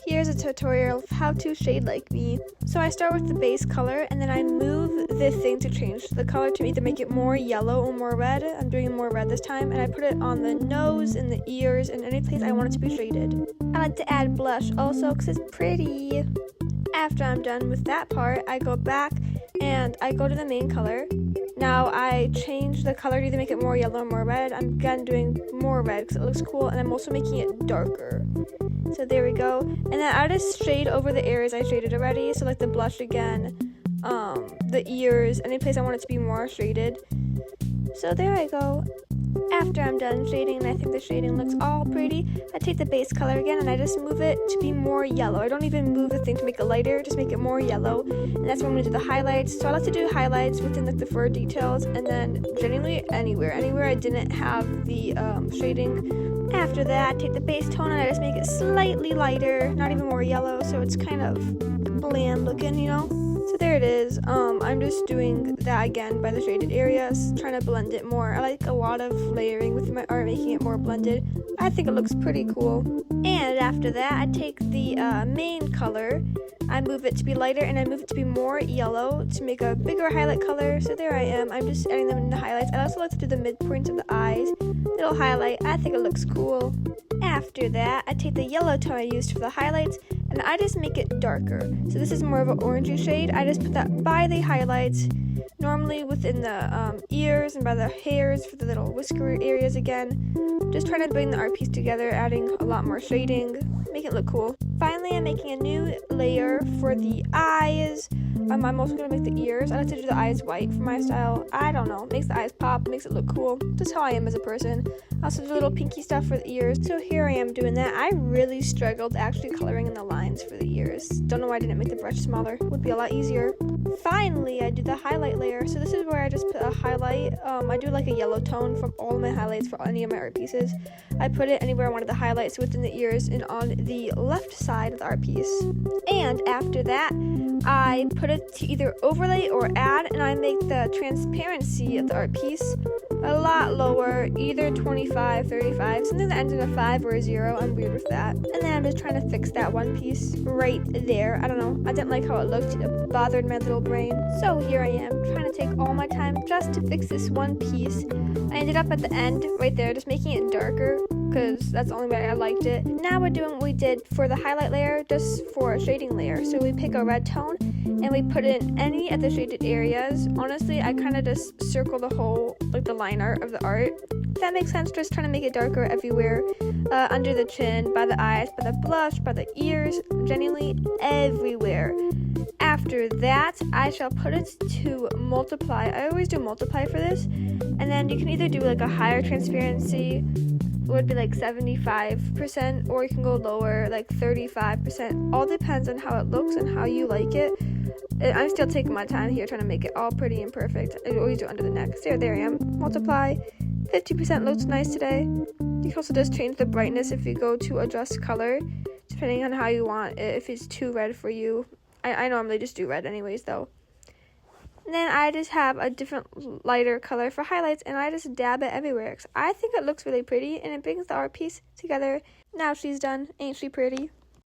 Here's a tutorial of how to shade like me. So I start with the base color and then I move this thing to change the color to either make it more yellow or more red. I'm doing more red this time, and I put it on the nose and the ears and any place I want it to be shaded. I like to add blush also because it's pretty. After I'm done with that part, I go back and I go to the main color. Now I change the color to either make it more yellow or more red. I'm again doing more red because it looks cool, and I'm also making it darker. So there we go. And then I just shade over the areas I shaded already. So like the blush again, the ears, any place I want it to be more shaded. So there I go. After I'm done shading and I think the shading looks all pretty, I take the base color again and I just move it to be more yellow. I don't even move the thing to make it lighter, just make it more yellow. And that's when I'm going to do the highlights. So I like to do highlights within like the fur details, and then generally anywhere I didn't have the shading. After that, I take the base tone and I just make it slightly lighter, not even more yellow, so it's kind of bland looking, you know? So there it is. I'm just doing that again by the shaded areas, trying to blend it more. I like a lot of layering with my art, making it more blended. I think it looks pretty cool. And after that, I take the main color, I move it to be lighter, and I move it to be more yellow to make a bigger highlight color. So there I am. I'm just adding them in the highlights. I also like to do the midpoints of the eyes. Little highlight. I think it looks cool. After that, I take the yellow tone I used for the highlights, and I just make it darker. So this is more of an orangey shade. I just put that by the highlights, normally within the ears and by the hairs for the little whisker areas again. Just trying to bring the art piece together, adding a lot more shading, make it look cool. Finally, I'm making a new layer for the eyes. I'm also going to make the ears. I like to do the eyes white for my style. I don't know, makes the eyes pop, makes it look cool. Just how I am as a person. I also do little pinky stuff for the ears. So here I am doing that. I really struggled actually coloring in the lines for the ears. Don't know why I didn't make the brush smaller. Would be a lot easier. Finally, I do the highlight layer. So this is where I just put a highlight. I do like a yellow tone from all of my highlights for any of my art pieces. I put it anywhere I wanted the highlights, within the ears and on the left side of the art piece. And after that, I put it to either overlay or add, and I make the transparency of the art piece a lot lower, either 25, 35, something that ends in a 5 or a 0. I'm weird with that. And then I'm just trying to fix that one piece right there. I don't know, I didn't like how it looked. It bothered my little brain. So here I am, trying to take all my time just to fix this one piece. I ended up at the end, right there, just making it darker, because that's the only way I liked it. Now we're doing what we did for the highlight layer, just for a shading layer. So we pick a red tone, and we put in any of the shaded areas. Honestly, I kind of just circle the whole, like the line art of the art. If that makes sense, just trying to make it darker everywhere. Under the chin, by the eyes, by the blush, by the ears, genuinely everywhere. After that, I shall put it to multiply. I always do multiply for this. And then you can either do like a higher transparency, would be like 75%, or you can go lower, like 35%. All depends on how it looks and how you like it. I'm still taking my time here trying to make it all pretty and perfect. I always do under the neck. So there I am. Multiply. 50% looks nice today. You can also just change the brightness if you go to adjust color, depending on how you want it, if it's too red for you. I normally just do red anyways though. And then I just have a different lighter color for highlights, and I just dab it everywhere. I think it looks really pretty, and it brings the art piece together. Now she's done. Ain't she pretty?